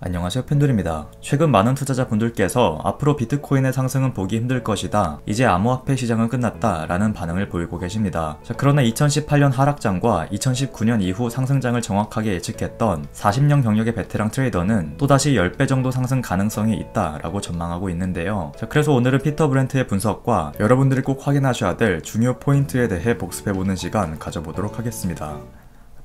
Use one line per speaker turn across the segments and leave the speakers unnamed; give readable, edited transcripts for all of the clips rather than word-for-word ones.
안녕하세요, 펜돌입니다. 최근 많은 투자자분들께서 앞으로 비트코인의 상승은 보기 힘들 것이다, 이제 암호화폐 시장은 끝났다 라는 반응을 보이고 계십니다. 그러나 2018년 하락장과 2019년 이후 상승장을 정확하게 예측했던 40년 경력의 베테랑 트레이더는 또다시 10배 정도 상승 가능성이 있다 라고 전망하고 있는데요. 그래서 오늘은 피터 브렌트의 분석과 여러분들이 꼭 확인하셔야 될 중요 포인트에 대해 복습해보는 시간 가져보도록 하겠습니다.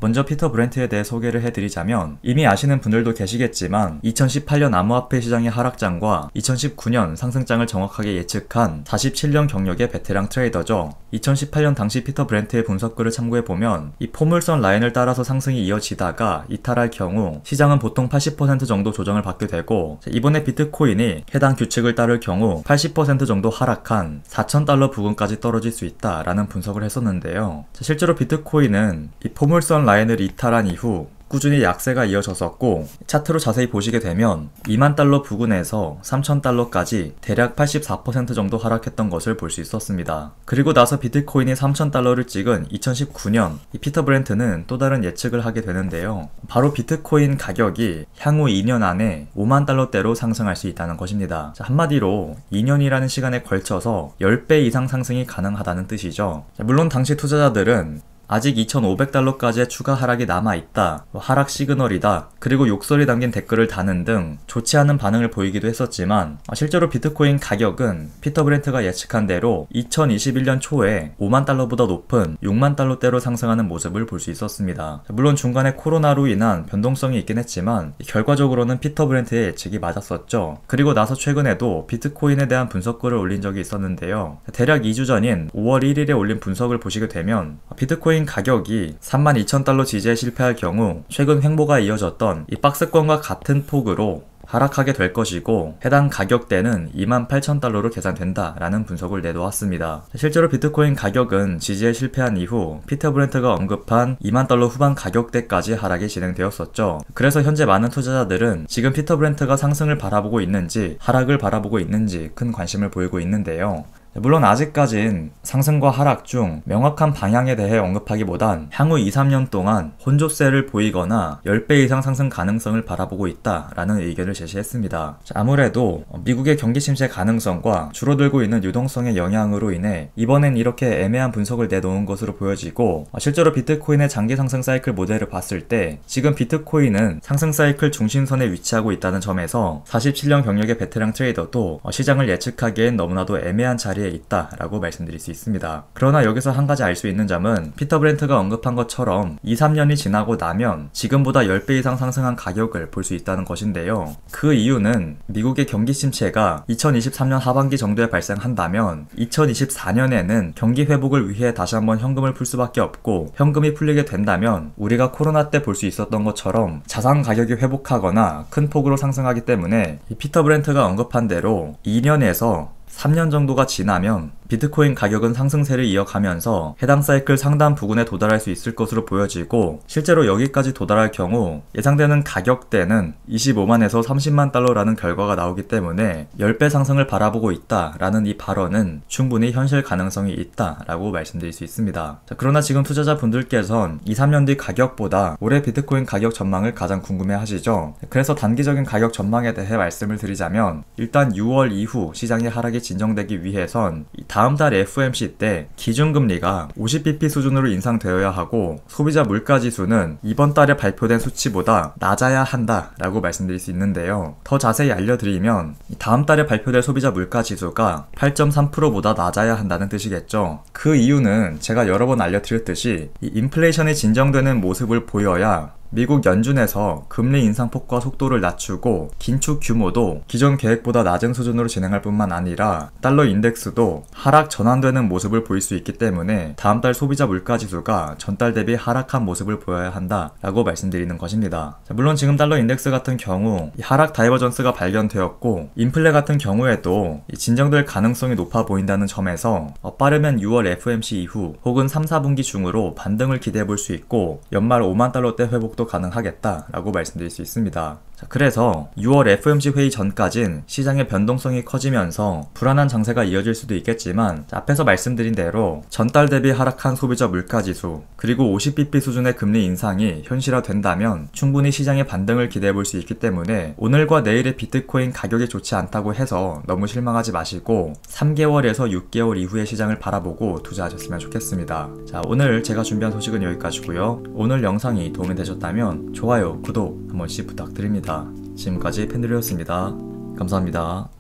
먼저 피터 브렌트에 대해 소개를 해드리자면, 이미 아시는 분들도 계시겠지만 2018년 암호화폐 시장의 하락장과 2019년 상승장을 정확하게 예측한 47년 경력의 베테랑 트레이더죠. 2018년 당시 피터 브렌트의 분석글을 참고해보면 이 포물선 라인을 따라서 상승이 이어지다가 이탈할 경우 시장은 보통 80% 정도 조정을 받게 되고, 이번에 비트코인이 해당 규칙을 따를 경우 80% 정도 하락한 4,000달러 부근까지 떨어질 수 있다라는 분석을 했었는데요. 실제로 비트코인은 이 포물선 라인을 이탈한 이후 꾸준히 약세가 이어졌었고, 차트로 자세히 보시게 되면 2만 달러 부근에서 3,000달러까지 대략 84% 정도 하락했던 것을 볼 수 있었습니다. 그리고 나서 비트코인이 3,000달러를 찍은 2019년, 이 피터 브렌트는 또 다른 예측을 하게 되는데요. 바로 비트코인 가격이 향후 2년 안에 5만 달러대로 상승할 수 있다는 것입니다. 한마디로 2년이라는 시간에 걸쳐서 10배 이상 상승이 가능하다는 뜻이죠. 물론 당시 투자자들은 아직 2,500달러까지의 추가 하락이 남아있다, 하락 시그널이다, 그리고 욕설이 담긴 댓글을 다는 등 좋지 않은 반응을 보이기도 했었지만, 실제로 비트코인 가격은 피터 브렌트가 예측한 대로 2021년 초에 5만 달러보다 높은 6만 달러대로 상승하는 모습을 볼 수 있었습니다. 물론 중간에 코로나로 인한 변동성이 있긴 했지만 결과적으로는 피터 브렌트의 예측이 맞았었죠. 그리고 나서 최근에도 비트코인에 대한 분석글을 올린 적이 있었는데요. 대략 2주 전인 5월 1일에 올린 분석을 보시게 되면 비트코인 가격이 32,000달러 지지에 실패할 경우 최근 횡보가 이어졌던 이 박스권과 같은 폭으로 하락하게 될 것이고, 해당 가격대는 28,000달러로 계산된다 라는 분석을 내놓았습니다. 실제로 비트코인 가격은 지지에 실패한 이후 피터 브렌트가 언급한 2만 달러 후반 가격대까지 하락이 진행되었었죠. 그래서 현재 많은 투자자들은 지금 피터 브렌트가 상승을 바라보고 있는지 하락을 바라보고 있는지 큰 관심을 보이고 있는데요. 물론 아직까진 상승과 하락 중 명확한 방향에 대해 언급하기보단 향후 2-3년 동안 혼조세를 보이거나 10배 이상 상승 가능성을 바라보고 있다라는 의견을 제시했습니다. 아무래도 미국의 경기 침체 가능성과 줄어들고 있는 유동성의 영향으로 인해 이번엔 이렇게 애매한 분석을 내놓은 것으로 보여지고, 실제로 비트코인의 장기 상승 사이클 모델을 봤을 때 지금 비트코인은 상승 사이클 중심선에 위치하고 있다는 점에서 47년 경력의 베테랑 트레이더도 시장을 예측하기엔 너무나도 애매한 자리에 있다라고 말씀드릴 수 있습니다. 그러나 여기서 한 가지 알 수 있는 점은 피터 브렌트가 언급한 것처럼 2-3년이 지나고 나면 지금보다 10배 이상 상승한 가격을 볼 수 있다는 것인데요. 그 이유는 미국의 경기 침체가 2023년 하반기 정도에 발생한다면 2024년에는 경기 회복을 위해 다시 한번 현금을 풀 수밖에 없고, 현금이 풀리게 된다면 우리가 코로나 때 볼 수 있었던 것처럼 자산 가격이 회복하거나 큰 폭으로 상승하기 때문에 이 피터 브렌트가 언급한 대로 2년에서 3년 정도가 지나면 비트코인 가격은 상승세를 이어가면서 해당 사이클 상단 부근에 도달할 수 있을 것으로 보여지고, 실제로 여기까지 도달할 경우 예상되는 가격대는 25만에서 30만 달러라는 결과가 나오기 때문에 10배 상승을 바라보고 있다라는 이 발언은 충분히 현실 가능성이 있다라고 말씀드릴 수 있습니다. 그러나 지금 투자자분들께선 2-3년 뒤 가격보다 올해 비트코인 가격 전망을 가장 궁금해 하시죠. 그래서 단기적인 가격 전망에 대해 말씀을 드리자면, 일단 6월 이후 시장의 하락이 진정되기 위해선 다음 달 FOMC 때 기준금리가 50bp 수준으로 인상되어야 하고, 소비자 물가지수는 이번 달에 발표된 수치보다 낮아야 한다라고 말씀드릴 수 있는데요. 더 자세히 알려드리면 다음 달에 발표될 소비자 물가지수가 8.3%보다 낮아야 한다는 뜻이겠죠. 그 이유는 제가 여러 번 알려드렸듯이 이 인플레이션이 진정되는 모습을 보여야 미국 연준에서 금리 인상폭과 속도를 낮추고 긴축 규모도 기존 계획보다 낮은 수준으로 진행할 뿐만 아니라 달러 인덱스도 하락 전환되는 모습을 보일 수 있기 때문에 다음 달 소비자 물가지수가 전달 대비 하락한 모습을 보여야 한다라고 말씀드리는 것입니다. 물론 지금 달러 인덱스 같은 경우 하락 다이버전스가 발견되었고, 인플레 같은 경우에도 진정될 가능성이 높아 보인다는 점에서 빠르면 6월 FOMC 이후 혹은 3-4분기 중으로 반등을 기대해 볼 수 있고, 연말 5만 달러대 회복도 가능하겠다라고 말씀드릴 수 있습니다. 자, 그래서 6월 FOMC 회의 전까진 시장의 변동성이 커지면서 불안한 장세가 이어질 수도 있겠지만, 앞에서 말씀드린 대로 전달 대비 하락한 소비자 물가지수 그리고 50bp 수준의 금리 인상이 현실화된다면 충분히 시장의 반등을 기대해 볼 수 있기 때문에 오늘과 내일의 비트코인 가격이 좋지 않다고 해서 너무 실망하지 마시고 3개월에서 6개월 이후의 시장을 바라보고 투자하셨으면 좋겠습니다. 자, 오늘 제가 준비한 소식은 여기까지고요. 오늘 영상이 도움이 되셨다면 좋아요, 구독 한 번씩 부탁드립니다. 지금까지 팬드류였습니다. 감사합니다.